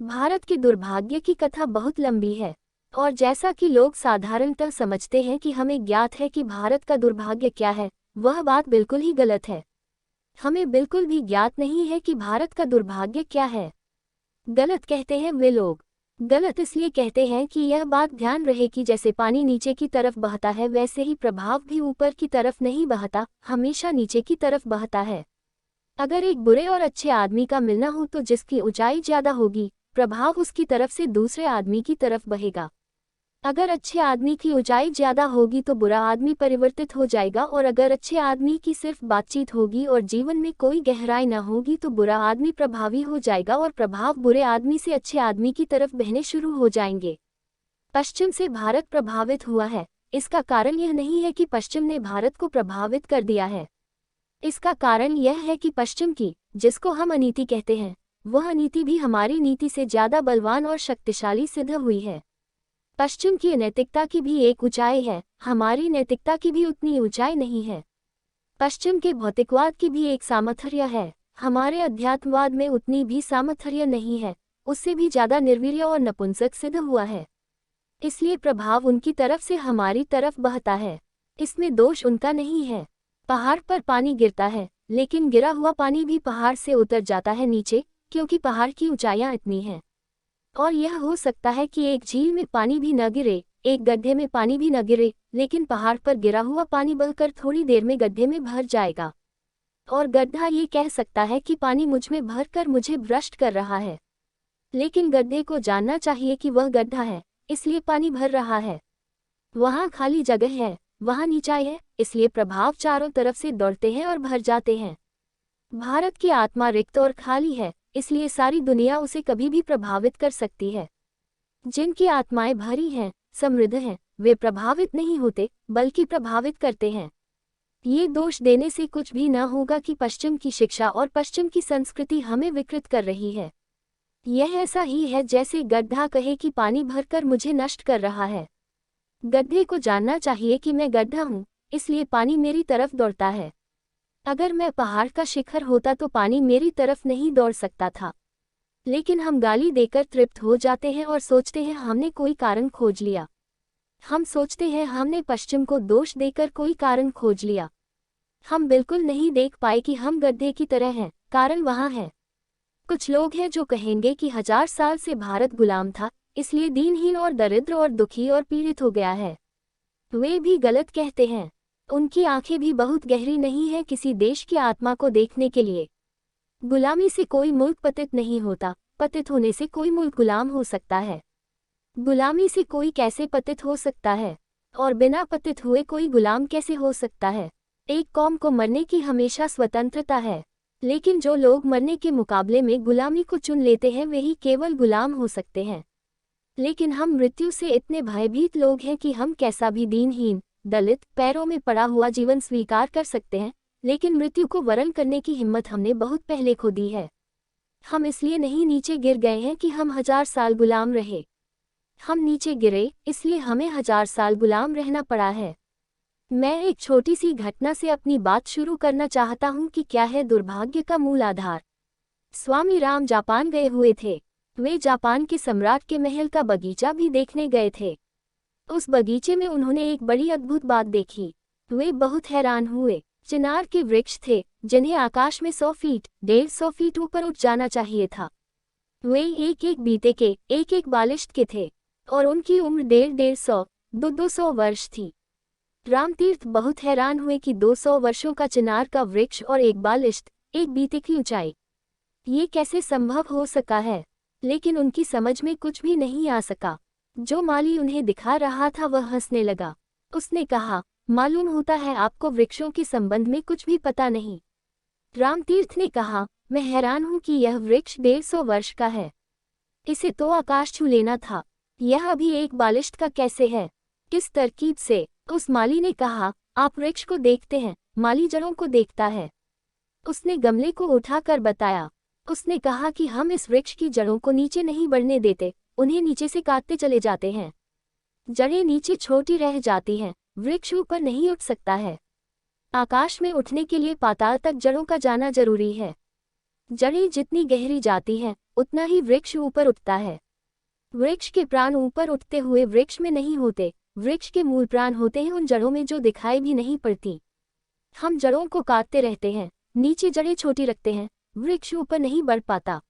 भारत के दुर्भाग्य की कथा बहुत लंबी है और जैसा कि लोग साधारणतः समझते हैं कि हमें ज्ञात है कि भारत का दुर्भाग्य क्या है, वह बात बिल्कुल ही गलत है। हमें बिल्कुल भी ज्ञात नहीं है कि भारत का दुर्भाग्य क्या है। गलत कहते हैं वे लोग। गलत इसलिए कहते हैं कि यह बात ध्यान रहे कि जैसे पानी नीचे की तरफ बहता है वैसे ही प्रभाव भी ऊपर की तरफ नहीं बहता, हमेशा नीचे की तरफ बहता है। अगर एक बुरे और अच्छे आदमी का मिलना हो तो जिसकी ऊंचाई ज्यादा होगी, प्रभाव उसकी तरफ से दूसरे आदमी की तरफ बहेगा। अगर अच्छे आदमी की ऊंचाई ज्यादा होगी तो बुरा आदमी परिवर्तित हो जाएगा, और अगर अच्छे आदमी की सिर्फ बातचीत होगी और जीवन में कोई गहराई न होगी तो बुरा आदमी प्रभावी हो जाएगा और प्रभाव बुरे आदमी से अच्छे आदमी की तरफ बहने शुरू हो जाएंगे। पश्चिम से भारत प्रभावित हुआ है। इसका कारण यह नहीं है कि पश्चिम ने भारत को प्रभावित कर दिया है। इसका कारण यह है कि पश्चिम की, जिसको हम अनीति कहते हैं, वह अनीति भी हमारी नीति से ज्यादा बलवान और शक्तिशाली सिद्ध हुई है। पश्चिम की नैतिकता की भी एक ऊंचाई है, हमारी नैतिकता की भी उतनी ऊंचाई नहीं है। पश्चिम के भौतिकवाद की भी एक सामर्थ्य है, हमारे अध्यात्मवाद में उतनी भी सामर्थ्य नहीं है, उससे भी ज्यादा निर्वीर्य और नपुंसक सिद्ध हुआ है। इसलिए प्रभाव उनकी तरफ से हमारी तरफ बहता है। इसमें दोष उनका नहीं है। पहाड़ पर पानी गिरता है, लेकिन गिरा हुआ पानी भी पहाड़ से उतर जाता है नीचे, क्योंकि पहाड़ की ऊंचाइयां इतनी हैं। और यह हो सकता है कि एक झील में पानी भी न गिरे, एक गड्ढे में पानी भी न गिरे, लेकिन पहाड़ पर गिरा हुआ पानी बहकर थोड़ी देर में गड्ढे में भर जाएगा। और गड्ढा ये कह सकता है कि पानी मुझ में भरकर मुझे भ्रष्ट कर रहा है, लेकिन गड्ढे को जानना चाहिए कि वह गड्ढा है, इसलिए पानी भर रहा है। वहाँ खाली जगह है, वहाँ नीचाई है, इसलिए प्रभाव चारों तरफ से दौड़ते हैं और भर जाते हैं। भारत की आत्मा रिक्त और खाली है, इसलिए सारी दुनिया उसे कभी भी प्रभावित कर सकती है। जिनकी आत्माएं भरी हैं, समृद्ध हैं, वे प्रभावित नहीं होते, बल्कि प्रभावित करते हैं। ये दोष देने से कुछ भी न होगा कि पश्चिम की शिक्षा और पश्चिम की संस्कृति हमें विकृत कर रही है। यह ऐसा ही है जैसे गड्ढा कहे कि पानी भरकर मुझे नष्ट कर रहा है। गड्ढे को जानना चाहिए कि मैं गड्ढा हूँ, इसलिए पानी मेरी तरफ दौड़ता है। अगर मैं पहाड़ का शिखर होता तो पानी मेरी तरफ नहीं दौड़ सकता था। लेकिन हम गाली देकर तृप्त हो जाते हैं और सोचते हैं हमने कोई कारण खोज लिया। हम सोचते हैं हमने पश्चिम को दोष देकर कोई कारण खोज लिया। हम बिल्कुल नहीं देख पाए कि हम गड्ढे की तरह हैं, कारण वहाँ है। कुछ लोग हैं जो कहेंगे कि 1000 साल से भारत गुलाम था, इसलिए दीनहीन और दरिद्र और दुखी और पीड़ित हो गया है। वे भी गलत कहते हैं। उनकी आंखें भी बहुत गहरी नहीं है किसी देश की आत्मा को देखने के लिए। गुलामी से कोई मुल्क पतित नहीं होता, पतित होने से कोई मुल्क गुलाम हो सकता है। गुलामी से कोई कैसे पतित हो सकता है, और बिना पतित हुए कोई गुलाम कैसे हो सकता है। एक कौम को मरने की हमेशा स्वतंत्रता है, लेकिन जो लोग मरने के मुकाबले में गुलामी को चुन लेते हैं वे ही केवल गुलाम हो सकते हैं। लेकिन हम मृत्यु से इतने भयभीत लोग हैं कि हम कैसा भी दीनहीन, दलित, पैरों में पड़ा हुआ जीवन स्वीकार कर सकते हैं, लेकिन मृत्यु को वरण करने की हिम्मत हमने बहुत पहले खो दी है। हम इसलिए नहीं नीचे गिर गए हैं कि हम 1000 साल गुलाम रहे। हम नीचे गिरे इसलिए हमें 1000 साल गुलाम रहना पड़ा है। मैं एक छोटी सी घटना से अपनी बात शुरू करना चाहता हूँ कि क्या है दुर्भाग्य का मूल आधार। स्वामी राम जापान गए हुए थे। वे जापान के सम्राट के महल का बगीचा भी देखने गए थे। उस बगीचे में उन्होंने एक बड़ी अद्भुत बात देखी। वे बहुत हैरान हुए। चिनार के वृक्ष थे जिन्हें आकाश में 100 फीट, 150 फीट ऊपर उठ जाना चाहिए था। वे एक एक बीते के, एक एक बालिश्त के थे, और उनकी उम्र 150, 200 वर्ष थी। रामतीर्थ बहुत हैरान हुए कि 200 वर्षों का चिनार का वृक्ष और एक बालिश्त, एक बीते की ऊंचाई, ये कैसे संभव हो सका है। लेकिन उनकी समझ में कुछ भी नहीं आ सका। जो माली उन्हें दिखा रहा था वह हंसने लगा। उसने कहा, मालूम होता है आपको वृक्षों के संबंध में कुछ भी पता नहीं। रामतीर्थ ने कहा, मैं हैरान हूं कि यह वृक्ष 150 वर्ष का है। इसे तो आकाश छू लेना था, यह अभी एक बालिश्त का कैसे है, किस तरकीब से। उस माली ने कहा, आप वृक्ष को देखते हैं, माली जड़ों को देखता है। उसने गमले को उठाकर बताया। उसने कहा कि हम इस वृक्ष की जड़ों को नीचे नहीं बढ़ने देते, उन्हें नीचे से काटते चले जाते हैं। जड़ें नीचे छोटी रह जाती हैं, वृक्ष ऊपर नहीं उठ सकता है। आकाश में उठने के लिए पाताल तक जड़ों का जाना जरूरी है। जड़ें जितनी गहरी जाती हैं उतना ही वृक्ष ऊपर उठता है। वृक्ष के प्राण ऊपर उठते हुए वृक्ष में नहीं होते, वृक्ष के मूल प्राण होते हैं उन जड़ों में जो दिखाई भी नहीं पड़ती। हम जड़ों को काटते रहते हैं, नीचे जड़ें छोटी रखते हैं, वृक्ष ऊपर नहीं बढ़ पाता।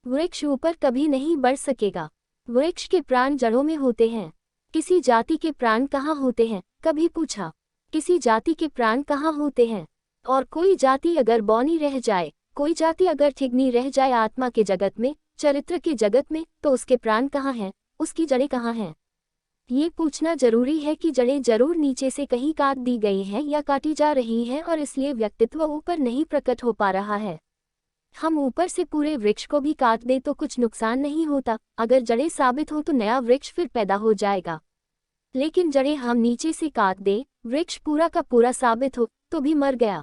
वृक्ष ऊपर कभी नहीं बढ़ सकेगा। वृक्ष के प्राण जड़ों में होते हैं। किसी जाति के प्राण कहाँ होते हैं, कभी पूछा? किसी जाति के प्राण कहाँ होते हैं? और कोई जाति अगर बौनी रह जाए, कोई जाति अगर ठिगनी रह जाए आत्मा के जगत में, चरित्र के जगत में, तो उसके प्राण कहाँ हैं, उसकी जड़ें कहाँ हैं? ये पूछना जरूरी है कि जड़ें जरूर नीचे से कहीं काट दी गई हैं या काटी जा रही हैं और इसलिए व्यक्तित्व ऊपर नहीं प्रकट हो पा रहा है। हम ऊपर से पूरे वृक्ष को भी काट दें तो कुछ नुकसान नहीं होता, अगर जड़ें साबित हो तो नया वृक्ष फिर पैदा हो जाएगा। लेकिन जड़ें हम नीचे से काट दें, वृक्ष पूरा का पूरा साबित हो तो भी मर गया।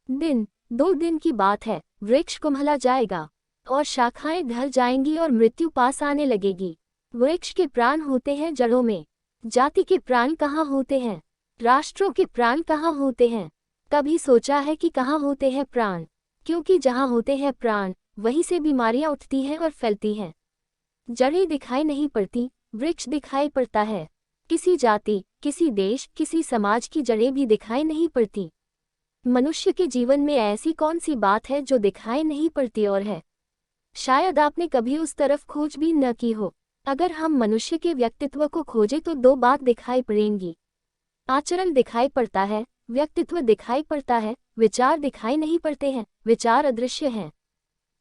दिन 2 दिन की बात है, वृक्ष कुम्हला जाएगा और शाखाएं ढल जाएंगी और मृत्यु पास आने लगेगी। वृक्ष के प्राण होते हैं जड़ों में। जाति के प्राण कहाँ होते हैं? राष्ट्रों के प्राण कहाँ होते हैं? कभी सोचा है कि कहाँ होते हैं प्राण? क्योंकि जहाँ होते हैं प्राण वहीं से बीमारियां उठती हैं और फैलती हैं। जड़ें दिखाई नहीं पड़ती, वृक्ष दिखाई पड़ता है। किसी जाति, किसी देश, किसी समाज की जड़ें भी दिखाई नहीं पड़ती। मनुष्य के जीवन में ऐसी कौन सी बात है जो दिखाई नहीं पड़ती और है? शायद आपने कभी उस तरफ खोज भी न की हो। अगर हम मनुष्य के व्यक्तित्व को खोजें तो 2 बात दिखाई पड़ेंगी। आचरण दिखाई पड़ता है, व्यक्तित्व दिखाई पड़ता है, विचार दिखाई नहीं पड़ते हैं, विचार अदृश्य हैं।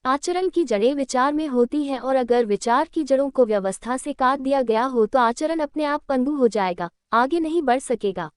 आचरण की जड़ें विचार में होती हैं और अगर विचार की जड़ों को व्यवस्था से काट दिया गया हो तो आचरण अपने आप पंगु हो जाएगा, आगे नहीं बढ़ सकेगा।